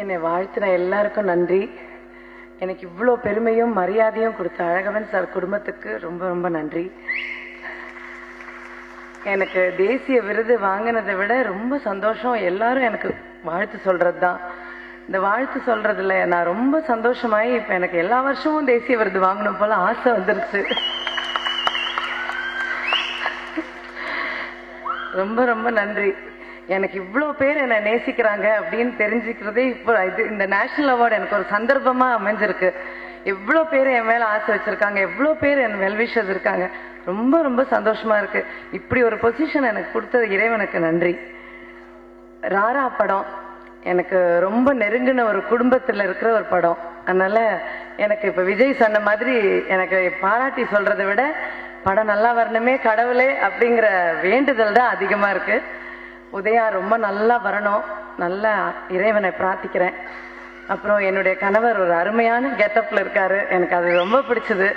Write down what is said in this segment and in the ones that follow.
என்னை வாழ்த்தின எல்லாருக்கும் நன்றி. எனக்கு இவ்வளோ பெருமையும் மரியாதையும் கொடுத்த அழகவன் சார் குடும்பத்துக்கு ரொம்ப ரொம்ப நன்றி. எனக்கு தேசிய விருது வாங்கினதை விட ரொம்ப சந்தோஷம் எல்லாரும் எனக்கு வாழ்த்து சொல்றது தான். இந்த வாழ்த்து சொல்றதுல நான் ரொம்ப சந்தோஷமாயி இப்ப எனக்கு எல்லா வருஷமும் தேசிய விருது வாங்கணும் போல ஆசை வந்துருச்சு. ரொம்ப ரொம்ப நன்றி. எனக்கு இவ்வளோ பேர் என்னை நேசிக்கிறாங்க அப்படின்னு தெரிஞ்சுக்கிறதே இப்போ இந்த நேஷனல் அவார்டு எனக்கு ஒரு சந்தர்ப்பமா அமைஞ்சிருக்கு. எவ்வளோ பேர் என் மேல ஆசை வச்சிருக்காங்க, எவ்வளோ பேர் என் வெல்விஷர்ஸ் இருக்காங்க. ரொம்ப ரொம்ப சந்தோஷமா இருக்கு. இப்படி ஒரு பொசிஷன் எனக்கு கொடுத்தது இறைவனுக்கு நன்றி. ராரா படம் எனக்கு ரொம்ப நெருங்கின ஒரு குடும்பத்தில் இருக்கிற ஒரு படம். அதனால எனக்கு இப்ப விஜய் சொன்ன மாதிரி எனக்கு பாராட்டி சொல்றதை விட படம் நல்லா வரணுமே கடவுளே அப்படிங்கிற வேண்டுதல் தான் அதிகமா இருக்கு. உதயா ரொம்ப நல்லா வரணும், நல்லா இறைவனை பிரார்த்திக்கிறேன். அப்புறம் என்னுடைய கணவர் ஒரு அருமையான கெட்டப்ல இருக்காரு, எனக்கு அது ரொம்ப பிடிச்சது.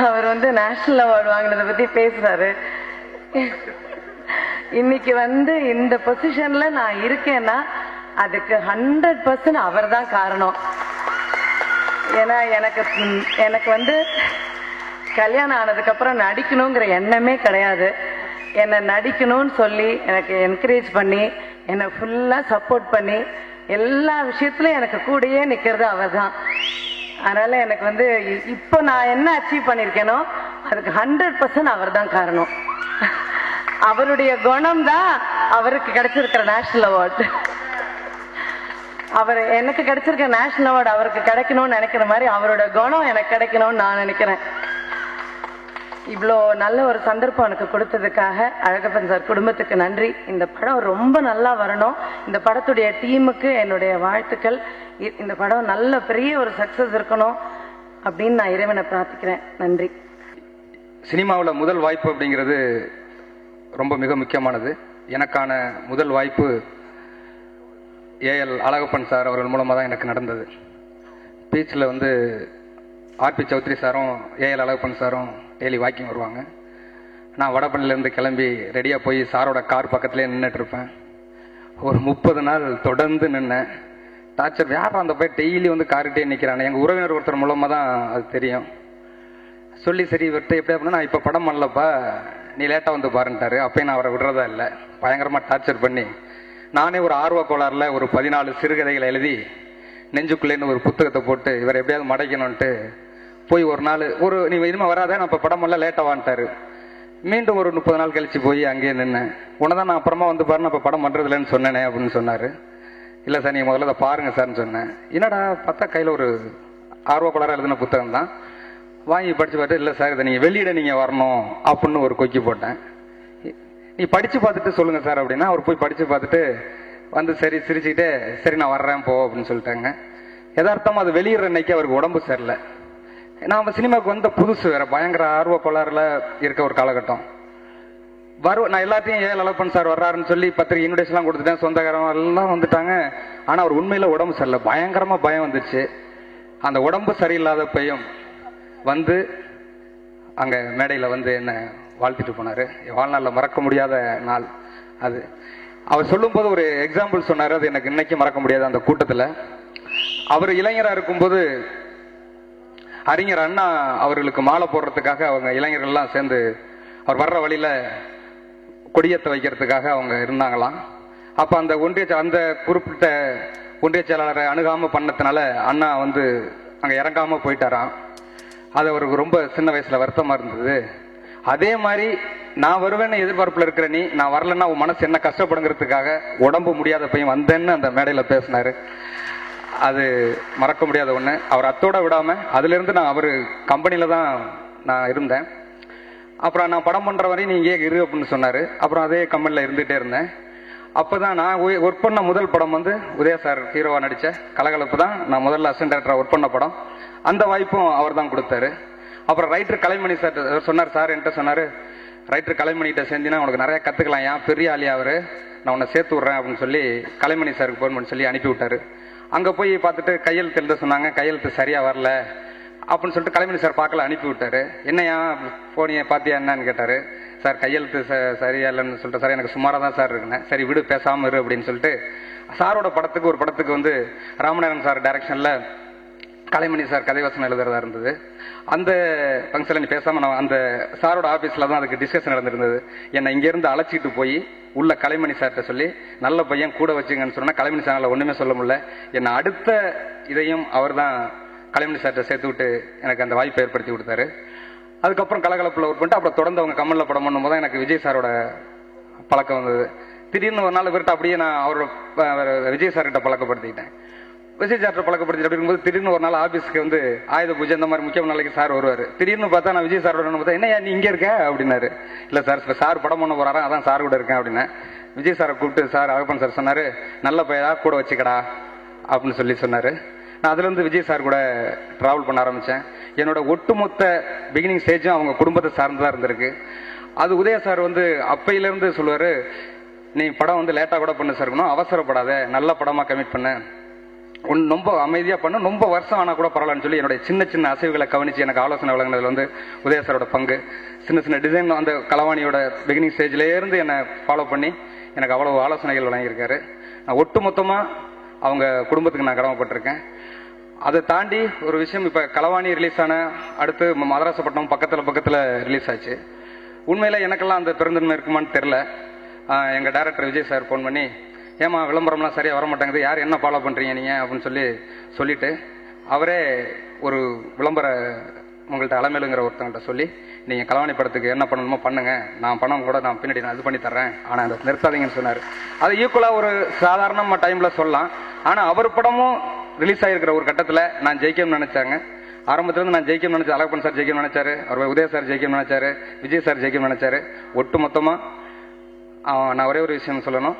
அவர் நேஷனல் அவார்டு வாங்கினதை பத்தி பேசுறாரு. இன்னைக்கு இந்த பொசிஷன்ல நான் இருக்கேன்னா அதுக்கு 100% அவர் தான் காரணம். ஏன்னா எனக்கு கல்யாணம் ஆனதுக்கு அப்புறம் நடிக்கணுங்கிற எண்ணமே கிடையாது. என்னை நடிக்கணும்னு சொல்லி எனக்கு என்கரேஜ் பண்ணி என்னை ஃபுல்லா சப்போர்ட் பண்ணி எல்லா விஷயத்திலும் எனக்கு கூடயே நிக்கிறது அவர் தான். அதனால எனக்கு இப்போ நான் என்ன அச்சீவ் பண்ணிருக்கேனோ அதுக்கு 100% அவர் தான் காரணம். அவருடைய குணம் தான் அவருக்கு கிடைச்சிருக்கிற நேஷனல் அவார்டு. அவர் எனக்கு கிடைச்சிருக்க நேஷனல் அவார்டு அவருக்கு கிடைக்கணும்னு நினைக்கிற மாதிரி அவரோட குணம் எனக்கு கிடைக்கணும்னு நான் நினைக்கிறேன். இவ்வளோ நல்ல ஒரு சந்தர்ப்பம் எனக்கு கொடுத்ததுக்காக அழகப்பன் சார் குடும்பத்துக்கு நன்றி. இந்த படம் ரொம்ப நல்லா வரணும். இந்த படத்துடைய டீமுக்கு என்னுடைய வாழ்த்துக்கள். இந்த படம் நல்ல பெரிய ஒரு சக்சஸ் இருக்கணும் அப்படின்னு நான் இறைவனை பிரார்த்திக்கிறேன். நன்றி. சினிமாவில் முதல் வாய்ப்பு அப்படிங்கிறது ரொம்ப மிக முக்கியமானது. எனக்கான முதல் வாய்ப்பு ஏஎல் அழகப்பன் சார் அவர்கள் மூலமாக தான் எனக்கு நடந்தது. பீச்சில் ஆர்பி சௌத்ரி சாரும் ஏஎல் அழகப்பன் சாரும் டெய்லி வாக்கிங் வருவாங்க. நான் வடபழனிலேருந்து கிளம்பி ரெடியாக போய் சாரோட கார் பக்கத்துலேயே நின்றுட்டு இருப்பேன். ஒரு 30 நாள் தொடர்ந்து நின்னேன். டார்ச்சர் யாரும் அந்த போய் டெய்லி கார்கிட்டே நிற்கிறானே. எங்கள் உறவினர் ஒருத்தர் மூலமாக தான் அது தெரியும். சொல்லி சரி இவர்கிட்ட எப்படி அப்படின்னா, நான் இப்போ படம் பண்ணலப்பா, நீ லேட்டாக பாருன்ட்டாரு. அப்பயும் நான் அவரை விடுறதா இல்லை. பயங்கரமாக டார்ச்சர் பண்ணி நானே ஒரு ஆர்வ கோளாறுல ஒரு 14 சிறுகதைகளை எழுதி நெஞ்சுக்குள்ளேன்னு ஒரு புத்தகத்தை போட்டு இவரை எப்படியாவது மடைக்கணும்ன்ட்டு போய் ஒரு நாள் நீ இனிமே வராத, நான் இப்போ படம் பண்ணல லேட்டாக வான்ட்டாரு. மீண்டும் ஒரு 30 நாள் கழிச்சு போய் அங்கேயே நின்னேன். உன்னதான் நான் அப்புறமா பாரு, நான் இப்போ படம் பண்ணுறது இல்லைன்னு சொன்னேனே அப்படின்னு சொன்னார். இல்லை சார், நீங்கள் முதல்ல அதை பாருங்க சார்ன்னு சொன்னேன். என்னடா பார்த்தா கையில் ஒரு ஆர்வ கோளாறாக எழுதின புத்தகம் தான். வாங்கி படித்து பார்த்து, இல்லை சார் இதை நீங்கள் வெளியிட நீங்கள் வரணும் அப்படின்னு ஒரு கொக்கி போட்டேன். நீ படித்து பார்த்துட்டு சொல்லுங்கள் சார் அப்படின்னா அவர் போய் படித்து பார்த்துட்டு சரி சிரிச்சுக்கிட்டே சரி நான் வர்றேன் போ அப்படின்னு சொல்லிட்டாங்க. யதார்த்தமாக அது வெளியிடுற அன்னைக்கு அவருக்கு உடம்பு சரியில்லை. நான் சினிமாவுக்கு புதுசு வேற, பயங்கர ஆர்வ கோளாறுல இருக்க ஒரு காலகட்டம். நான் எல்லாத்தையும் ஏஎல் அழகப்பன் சார் வர்றாருன்னு சொல்லி பத்திரிகை இன்விடேஷன்லாம் கொடுத்துட்டேன். சொந்தக்காரங்க எல்லாம் வந்துட்டாங்க. ஆனால் அவர் உண்மையில உடம்பு சரியில்லை. பயங்கரமாக பயம் வந்துச்சு. அந்த உடம்பு சரியில்லாத பையன் அங்கே மேடையில் என்ன வாழ்த்திட்டு போனார். வாழ்நாளில் மறக்க முடியாத நாள் அது. அவர் சொல்லும்போது ஒரு எக்ஸாம்பிள் சொன்னார், அது எனக்கு இன்னைக்கு மறக்க முடியாது. அந்த கூட்டத்தில் அவர் இளைஞராக இருக்கும்போது அறிஞர் அண்ணா அவர்களுக்கு மாலை போடுறதுக்காக அவங்க இளைஞர்கள்லாம் சேர்ந்து அவர் வர்ற வழியில் கொடியேற்ற வைக்கிறதுக்காக அவங்க இருந்தாங்களாம். அப்போ அந்த அந்த குறிப்பிட்ட ஒன்றிய செயலாளரை அணுகாமல் பண்ணதுனால அண்ணா அங்கே இறங்காமல் போயிட்டாராம். அது அவருக்கு ரொம்ப சின்ன வயசில் வருத்தமாக இருந்தது. அதே மாதிரி நான் வருவேன்னு எதிர்பார்ப்பில் இருக்கிற நீ, நான் வரலன்னா உன் மனசு என்ன கஷ்டப்படுங்கிறதுக்காக உடம்பு முடியாத பையன் வந்தேன்னு அந்த மேடையில் பேசினாரு. அது மறக்க முடியாத ஒன்று. அவர் அத்தோட விடாமல் அதிலிருந்து நான் அவர் கம்பெனியில் தான் நான் இருந்தேன். அப்புறம் நான் படம் பண்ணுற வரையும் நீ இங்கே இரு அப்படின்னு சொன்னார். அப்புறம் அதே கம்பெனியில் இருந்துகிட்டே இருந்தேன். அப்போ தான் நான் ஒர்க் பண்ண முதல் படம் உதயா சார் ஹீரோவாக நடித்த கலகலப்பு தான் நான் முதல்ல அசிஸ்டன்ட் டைரக்டராக ஒர்க் பண்ண படம். அந்த வாய்ப்பும் அவர் தான் கொடுத்தாரு. அப்புறம் ரைட்டர் கலைமணி சார் சொன்னார், சார் என்கிட்ட சொன்னார், ரைட்டர் கலைமணிகிட்ட சேர்ந்தினா உனக்கு நிறையா கற்றுக்கலாம், ஏன் பெரிய ஆளியா அவர், நான் உன்னை சேர்த்து விட்றேன் அப்படின்னு சொல்லி கலைமணி சாருக்கு ஃபோன் பண்ணி சொல்லி அனுப்பி விட்டார். அங்கே போய் பார்த்துட்டு கையெழுத்து எழுத சொன்னாங்க. கையெழுத்து சரியாக வரல அப்படின்னு சொல்லிட்டு கலைமணி சார் பார்க்கல, அனுப்பி விட்டாரு. என்னையா போனியை பார்த்தியா என்னன்னு கேட்டார். சார் கையெழுத்து சரியா இல்லைன்னு சொல்லிட்டு, சார் எனக்கு சுமாராக தான் சார் இருக்குண்ணே. சரி விடு பேசாமல் இரு அப்படின்னு சொல்லிட்டு சாரோட படத்துக்கு ஒரு படத்துக்கு வந்து ராமநாதன் சார் டைரக்ஷன்ல கலைமணி சார் கதைவசனம் எழுதுறதா இருந்தது. அந்த ஃபங்க்ஷன்ல நீ பேசாம நான் அந்த சாரோட ஆபீஸ்ல தான் அதுக்கு டிஸ்கஷன் நடந்திருந்தது. என்னை இங்கிருந்து அழைச்சிட்டு போய் உள்ள கலைமணி சார்கிட்ட சொல்லி நல்ல பையன் கூட வச்சுங்கன்னு சொன்னா கலைமணி சாரால ஒண்ணுமே சொல்ல முடியல. என்னை அடுத்த இதையும் அவர் தான் கலைமணி சார்கிட்ட சேர்த்து விட்டு எனக்கு அந்த வாய்ப்பை ஏற்படுத்தி கொடுத்தாரு. அதுக்கப்புறம் கலகலப்பில் ஒர்க் பண்ணிட்டு அப்புறம் தொடர்ந்து அவங்க கமல்ல படம் பண்ணும்போது தான் எனக்கு விஜய் சாரோட பழக்கம் வந்தது. திடீர்னு ஒரு நாள் இவர்கிட்ட அப்படியே நான் அவரோட விஜய் சார்கிட்ட பழக்கப்படுத்திக்கிட்டேன். விஜய் சார்ட்ட பழக்கப்படுத்தி அப்படி இருக்கும்போது திடீர்னு ஒரு நாள் ஆபீஸ்க்கு வந்து ஆயுத பூஜை இந்த மாதிரி முக்கியமான நாளைக்கு சார் வருவார். திடீர்னு பார்த்தா நான் விஜய் சாரோட பார்த்தா என்ன நீ இங்கே இருக்க அப்படின்னாரு. இல்லை சார் சார் படம் பண்ண போறாரா அதான் சார் கூட இருக்கேன் அப்படின்னு. விஜய் சாரை கூப்பிட்டு சார் அழகப்பன் சார் சொன்னாரு நல்ல பையனா கூட வச்சுக்கடா அப்படின்னு சொல்லி சொன்னாரு. நான் அதுல இருந்து விஜய் சார் கூட டிராவல் பண்ண ஆரம்பிச்சேன். என்னோட ஒட்டுமொத்த பிகினிங் ஸ்டேஜும் அவங்க குடும்பத்தை சார்ந்துதான் இருந்திருக்கு. அது உதய சார் வந்து அப்பையில இருந்து சொல்லுவாரு, நீ படம் வந்து லேட்டா கூட பண்ண சார் இருக்கணும், அவசரப்படாத, நல்ல படமா கமிட் பண்ண, ரொம்ப அமைதியா பண்ண, ரொம்ப வருஷம் ஆனா கூட பரவாயில்லன்னு சொல்லி என்னுடைய சின்ன சின்ன அசைவுகளை கவனிச்சு எனக்கு ஆலோசனை வழங்கினதுல வந்து உதய சாரோட பங்கு. சின்ன சின்ன டிசைன் அந்த கலவாணியோட பிகினிங் ஸ்டேஜ்ல இருந்து என்னை ஃபாலோ பண்ணி எனக்கு அவ்வளவு ஆலோசனைகள் வழங்கியிருக்காரு. நான் ஒட்டு மொத்தமா அவங்க குடும்பத்துக்கு நான் கடமைப்பட்டிருக்கேன். அதை தாண்டி ஒரு விஷயம், இப்ப கலவாணி ரிலீஸ் ஆன அடுத்து மதராசப்பட்டினம் பக்கத்துல ரிலீஸ் ஆச்சு. உண்மையில எனக்கெல்லாம் அந்த பெருந்தன்மை இருக்குமான்னு தெரியல. எங்க டைரக்டர் விஜய் சார் போன் பண்ணி, ஏமா விளம்பரம்லாம் சரியா வர மாட்டேங்குது, யார் என்ன ஃபாலோ பண்றீங்க நீங்க அப்படின்னு சொல்லிட்டு அவரே ஒரு விளம்பர உங்கள்கிட்ட அலமேலுங்கிற ஒருத்தவங்கள்ட்ட சொல்லி, நீங்க கலவாணி படத்துக்கு என்ன பண்ணணுமோ பண்ணுங்க, நான் பணம் கூட நான் பின்னாடி நான் இது பண்ணி தர்றேன், ஆனா அதை நிறுத்தாதீங்கன்னு சொன்னாரு. அது ஈக்குவலா ஒரு சாதாரண டைம்ல சொல்லலாம். ஆனா அவர் படமும் ரிலீஸ் ஆகிருக்கிற ஒரு கட்டத்துல நான் ஜெயிக்கணும்னு நினைச்சாங்க. ஆரம்பத்துல இருந்து நான் ஜெயிக்கணும்னு நினைச்சேன். அழகப்பன் சார் ஜெயிக்கணும்னு நினைச்சாரு, அவர் உதய சார் ஜெயிக்கணும்னு நினைச்சாரு, விஜய் சார் ஜெயிக்கணும்னு நினைச்சாரு. ஒட்டு மொத்தமா நான் ஒரே ஒரு விஷயம் சொல்லணும்,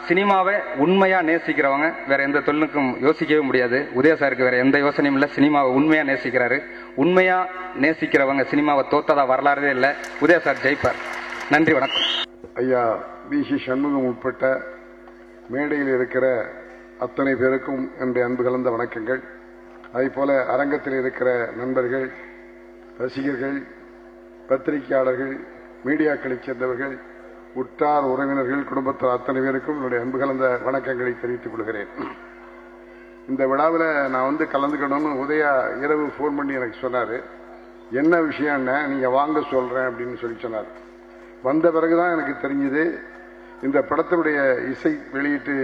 சினிமாவை உண்மையா நேசிக்கிறவங்க வேற எந்த தொழிலுக்கும் யோசிக்கவே முடியாது. உதய சாருக்கு வேற எந்த யோசனையும் இல்லை, சினிமாவை உண்மையா நேசிக்கிறாரு. உண்மையா நேசிக்கிறவங்க சினிமாவை தோத்ததா வரலாறே இல்லை. உதய சார் ஜெயிப்பார். நன்றி, வணக்கம். ஐயா வி.சி. சண்முகம் உட்பட்ட மேடையில் இருக்கிற அத்தனை பேருக்கும் என்னுடைய அன்பு கலந்த வணக்கங்கள். அதே போல அரங்கத்தில் இருக்கிற நண்பர்கள், ரசிகர்கள், பத்திரிகையாளர்கள், மீடியாக்களைச் சேர்ந்தவர்கள், உற்றார் உறவினர்கள், குடும்பத்தார் அத்தனை பேருக்கும் என்னுடைய அன்பு கலந்த வணக்கங்களை தெரிவித்துக் கொள்கிறேன். இந்த விழாவில் நான் வந்து கலந்துக்கணும்னு உதயா இரவு போன் பண்ணி எனக்கு சொன்னாரு. என்ன விஷயம்னா நீங்க வாங்க சொல்றேன் அப்படின்னு சொல்லி சொன்னார். வந்த பிறகுதான் எனக்கு தெரிஞ்சது, இந்த படத்தினுடைய இசை வெளியீட்டு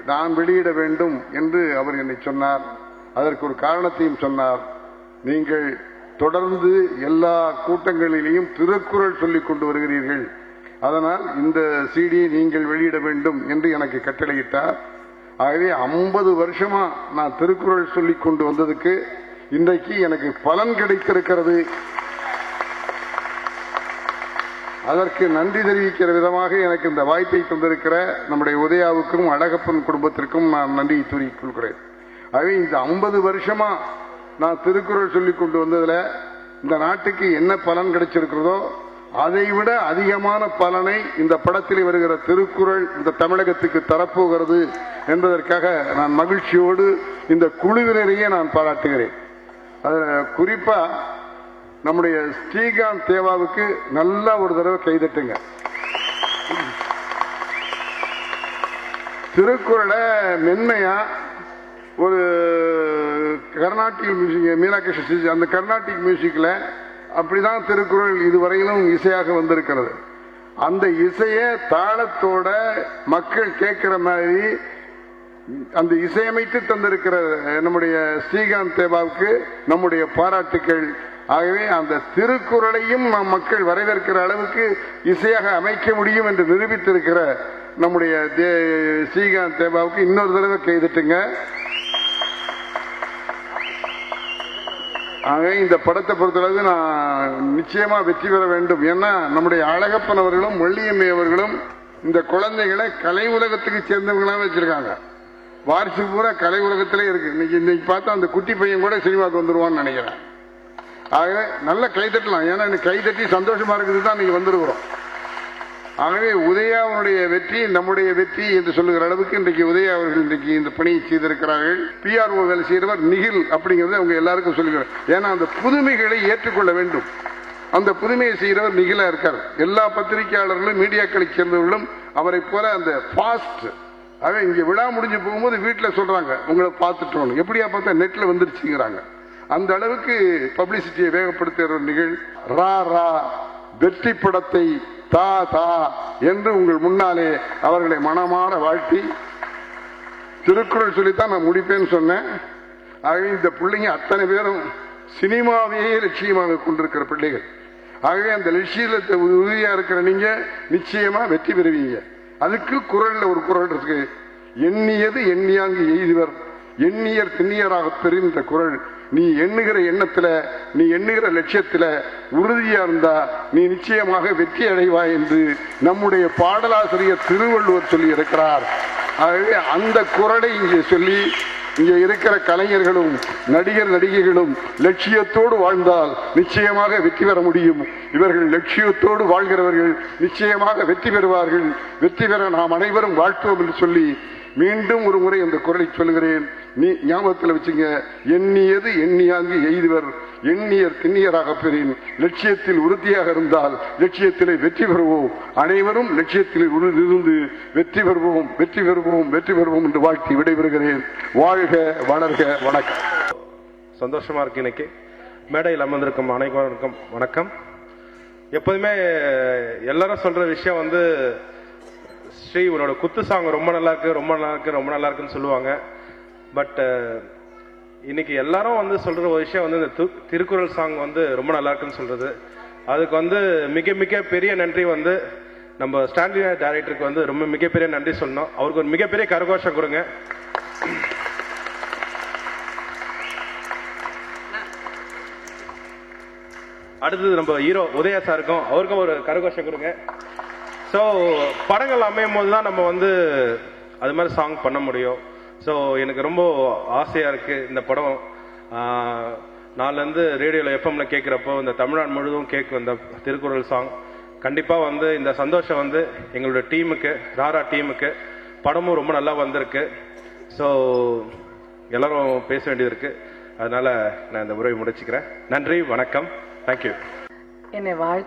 நான் வெளியிட வேண்டும் என்று அவர் என்னை சொன்னார். அதற்கு ஒரு காரணத்தையும் சொன்னார். நீங்கள் தொடர்ந்து எல்லா கூட்டங்களிலேயும் திருக்குறள் சொல்லிக் கொண்டு வருகிறீர்கள், அதனால் இந்த சிடியை நீங்கள் வெளியிட வேண்டும் என்று எனக்கு கட்டளையிட்டார். ஆகவே 50 வருஷமா நான் திருக்குறள் சொல்லிக் கொண்டு வந்ததுக்கு இன்றைக்கு எனக்கு பலன் கிடைத்திருக்கிறது. அதற்கு நன்றி தெரிவிக்கிற விதமாக எனக்கு இந்த வாய்ப்பை தந்திருக்கிற நம்முடைய உதயாவுக்கும் அழகப்பன் குடும்பத்திற்கும் நான் நன்றி தெரிவித்துக் கொள்கிறேன். ஆகவே இந்த 50 வருஷமா நான் திருக்குறள் சொல்லிக் கொண்டு வந்ததுல இந்த நாட்டுக்கு என்ன பலன் கிடைச்சிருக்கிறதோ அதை விட அதிகமான பலனை இந்த படத்தில் வருகிற திருக்குறள் இந்த தமிழகத்துக்கு தரப்போகிறது என்பதற்காக நான் மகிழ்ச்சியோடு இந்த குழுவினரையே நான் பாராட்டுகிறேன். குறிப்பா நம்முடைய ஸ்ரீகாந்த் தேவாவுக்கு நல்லா ஒரு தடவை கைதட்டுங்க. திருக்குறளை மென்மையா ஒரு கர்நாடிக் மியூசிக், மீனாட்சி அந்த கர்நாடிக் மியூசிக்ல அப்படிதான் திருக்குறள் இதுவரையிலும் இசையாக வந்திருக்கிறது. அந்த இசையை தாளத்தோட மக்கள் கேட்கிற மாதிரி அந்த இசையமைத்து தந்திருக்கிற நம்முடைய ஸ்ரீகாந்த் தேவாவுக்கு நம்முடைய பாராட்டுக்கள். ஆகவே அந்த திருக்குறளையும் நம் மக்கள் வரவேற்கிற அளவுக்கு இசையாக அமைக்க முடியும் என்று நிரூபித்திருக்கிற நம்முடைய ஸ்ரீகாந்த் தேவாவுக்கு இன்னொரு தடவை கைதட்டுங்க. ஆக இந்த படத்தை பொறுத்தளவு நான் நிச்சயமா வெற்றி பெற வேண்டும். ஏன்னா நம்முடைய அழகப்பன் அவர்களும் வள்ளியம்மை அவர்களும் இந்த குழந்தைகளை கலை உலகத்துக்கு சேர்ந்தவங்களா வச்சிருக்காங்க. வாரிசு பூரா கலை உலகத்திலே இருக்கு. இன்னைக்கு பார்த்தா அந்த குட்டி பையன் கூட சினிமாவுக்கு வந்துருவான்னு நினைக்கிறேன். ஆகவே நல்ல கைதட்டலாம், ஏன்னா எனக்கு கைதட்டி சந்தோஷமா இருக்குது தான் நீங்க வந்துருக்கிறோம். ஆகவே உதயாவுடைய வெற்றி நம்முடைய வெற்றி என்று சொல்லுகிற அளவுக்கு இன்றைக்கு உதயா அவர்கள் இன்றைக்கு இந்த பணியை செய்திருக்கிறார்கள். பிஆர்ஓ வேலை செய்கிறவர் நிகில் அப்படிங்கிறது அவங்க எல்லாருக்கும் சொல்லுகிறார். ஏன்னா அந்த புதுமைகளை ஏற்றுக்கொள்ள வேண்டும். அந்த புதுமையை செய்கிறவர் நிகிலா இருக்கார். எல்லா பத்திரிகையாளர்களும் மீடியாக்களை சேர்ந்தவர்களும் அவரை போல அந்த ஃபாஸ்ட். ஆக இங்க விழா முடிஞ்சு போகும்போது வீட்டில் சொல்றாங்க உங்களை பார்த்துட்டோம், எப்படியா பார்த்தா நெட்ல வந்துருச்சுங்கிறாங்க. அந்த அளவுக்கு பப்ளிசிட்டியை வேகப்படுத்துகிற ஒரு நிகழ்வு. ரா ரா வெற்றி படத்தை தா தா என்று உங்கள் முன்னாலே அவர்களை மனமாற வாழ்த்தி திருக்குறள் சொல்லித்தான் நான் முடிப்பேன்னு சொன்னேன். ஆகவே இந்த பிள்ளைங்க அத்தனை பேரும் சினிமாவையே லட்சியமாக கொண்டிருக்கிற பிள்ளைகள். ஆகவே அந்த லட்சியத்தை உறுதியா இருக்கிற நீங்க நிச்சயமா வெற்றி பெறுவீங்க. அதுக்கு குறள்ல ஒரு குறள் இருக்கு, எண்ணியது எண்ணியாங்கு எய்துவர் எண்ணியர் திண்ணியராக பெறுகின்ற குறள். நீ எண்ணுகிற எண்ணத்துல, நீ எண்ணுகிற லட்சியத்துல உறுதியா இருந்தா நீ நிச்சயமாக வெற்றி அடைவாய் என்று நம்முடைய பாடலாசிரியர் திருவள்ளுவர் சொல்லி இருக்கிறார். ஆகவே அந்த குறளை இங்கே சொல்லி இங்கே இருக்கிற கலைஞர்களும் நடிகர் நடிகைகளும் லட்சியத்தோடு வாழ்ந்தால் நிச்சயமாக வெற்றி பெற முடியும். இவர்கள் லட்சியத்தோடு வாழ்கிறவர்கள் நிச்சயமாக வெற்றி பெறுவார்கள். வெற்றி பெற நாம் அனைவரும் வாழ்த்துவோம் என்று சொல்லி மீண்டும் ஒரு முறை அந்த குறளை சொல்கிறேன். நீ ஞாபகத்தில் வச்சுங்க, எண்ணியது எண்ணியாங்கு எய்துவர் எண்ணியர் திண்ணியராக பெறின். லட்சியத்தில் உறுதியாக இருந்தால் லட்சியத்திலே வெற்றி பெறுவோம். அனைவரும் லட்சியத்தில் இருந்து வெற்றி பெறுவோம், வெற்றி பெறுவோம், வெற்றி பெறுவோம் என்று வாழ்த்தி விடைபெறுகிறேன். வாழ்க வளர்க. வணக்கம். சந்தோஷமா இருக்கு. இன்னைக்கு மேடையில் அமர்ந்திருக்கும் அனைவருக்கும் வணக்கம். எப்போதுமே எல்லாரும் சொல்ற விஷயம் வந்து ஸ்ரீ உன்னோட குத்து சாங் ரொம்ப நல்லா இருக்கு, ரொம்ப நல்லா இருக்கு, ரொம்ப நல்லா இருக்குன்னு சொல்லுவாங்க. பட் இன்னைக்கு எல்லாரும் வந்து சொல்ற ஒரு விஷயம் வந்து இந்த திருக்குறள் சாங் வந்து ரொம்ப நல்லா இருக்குன்னு சொல்றது. அதுக்கு வந்து மிக மிக பெரிய நன்றி வந்து நம்ம ஸ்டான்லி டைரக்டருக்கு வந்து ரொம்ப மிகப்பெரிய நன்றி சொல்லணும். அவருக்கு ஒரு மிகப்பெரிய கரகோஷம் கொடுங்க. அடுத்தது நம்ம ஹீரோ உதயா சாருக்கும் அவருக்கும் ஒரு கரகோஷம் கொடுங்க. ஸோ படங்கள் அமையும் போது தான் நம்ம வந்து அது மாதிரி சாங் பண்ண முடியும். ஸோ எனக்கு ரொம்ப ஆசையாக இருக்குது இந்த படம் நாளிலேருந்து ரேடியோவில் எஃப்எம்ல கேட்குறப்போ இந்த தமிழ்நாடு முழுவதும் கேட்கும் இந்த திருக்குறள் சாங். கண்டிப்பாக வந்து இந்த சந்தோஷம் வந்து எங்களோட டீமுக்கு, ராரா டீமுக்கு படமும் ரொம்ப நல்லா வந்திருக்கு. ஸோ எல்லாரும் பேச வேண்டியது இருக்குது. அதனால் நான் இந்த உரையை முடிச்சுக்கிறேன். நன்றி, வணக்கம், தேங்க்யூ. என்னை வாழ்த்து